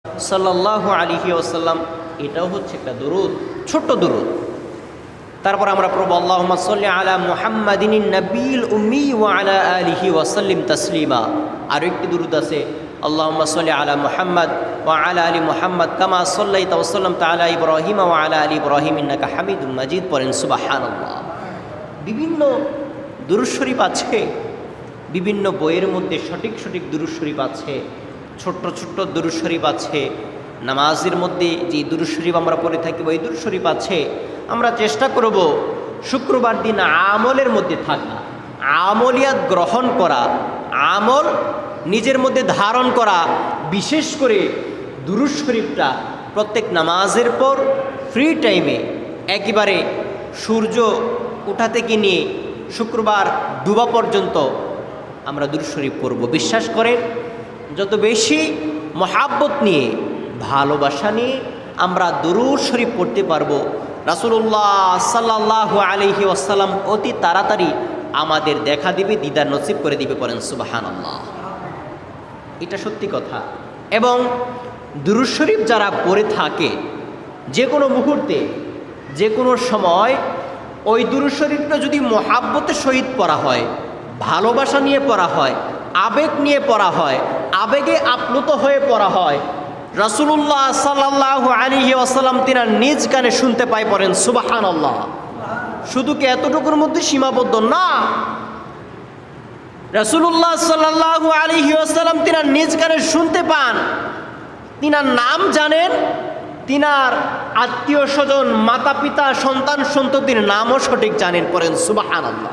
সাল্লাল্লাহু আলাইহি ওয়াসাল্লাম, এটাও হচ্ছে একটা দুরূদ, ছোট্ট দুরূদ। তারপর আমরা পড়ব আল্লাহুম্মা সাল্লি আলা মুহাম্মাদিন নাবিয়্যিল উম্মি ওয়া আলা আলিহি ওয়া সাল্লিম তাসলিমা। আর একটি দুরূদ আছে, আল্লাহুম্মা সাল্লি আলা মুহাম্মাদ ওয়া আলা আলি মুহাম্মাদ কামা সাল্লাইতা ওয়া সাল্লামতা আলা ইব্রাহিম ওয়া আলা আলি ইব্রাহিম ইন্নাকা হামিদুম মাজিদ। পড়েন সুবহানাল্লাহ। বিভিন্ন দুরূদ শরীফ আছে, বিভিন্ন বইয়ের মধ্যে সঠিক সঠিক দুরূদ শরীফ আছে, ছোট্ট ছোট্ট দুরূদ শরীফ আছে। নামাজের মধ্যে যে দুরূদ শরীফ আমরা পড়ে থাকি ওই দুরূদ শরীফ আছে। আমরা চেষ্টা করব শুক্রবার দিন আমলের মধ্যে থাকা, আমলিয়াত গ্রহণ করা, আমল নিজের মধ্যে ধারণ করা। বিশেষ করে দুরূদ শরীফটা প্রত্যেক নামাজের পর ফ্রি টাইমে একেবারে সূর্য ওঠা থেকে নিয়ে শুক্রবার ডুবা পর্যন্ত আমরা দুরূদ শরীফ পড়ব। বিশ্বাস করেন, যত বেশি মহাব্বত নিয়ে, ভালোবাসা নিয়ে আমরা দুরূদ শরীফ পড়তে পারবো, রাসূলুল্লাহ সাল্লাল্লাহু আলাইহি ওয়াসাল্লাম অতি তাড়াতাড়ি আমাদের দেখা দিবে, দিদার নসিব করে দিবে। পড়েন সুবহানাল্লাহ। এটা সত্যি কথা। এবং দুরূদ শরীফ যারা পড়ে থাকে যে কোনো মুহূর্তে, যে কোনো সময়, ওই দুরূদ শরীফটা যদি মহাব্বতের সহিত পড়া হয়, ভালোবাসা নিয়ে পড়া হয়, আবেগ নিয়ে পড়া হয়, আবেগে আপ্লুত হয়ে পড়া হয়, রাসূলুল্লাহ সাল্লাল্লাহু আলাইহি ওয়াসাল্লাম তিনার নিজ কানে শুনতে পায়। পড়েন সুবহানাল্লাহ। শুধু কি এতটুকুর মধ্যে সীমাবদ্ধ না, রাসূলুল্লাহ সাল্লাল্লাহু আলাইহি ওয়াসাল্লাম তিনার নিজ কানে শুনতে পান, তিনার নাম জানেন, তিনার আত্মীয় স্বজন, মাতা পিতা, সন্তান সন্ততির নামও সঠিক জানেন। পড়েন সুবহানাল্লাহ।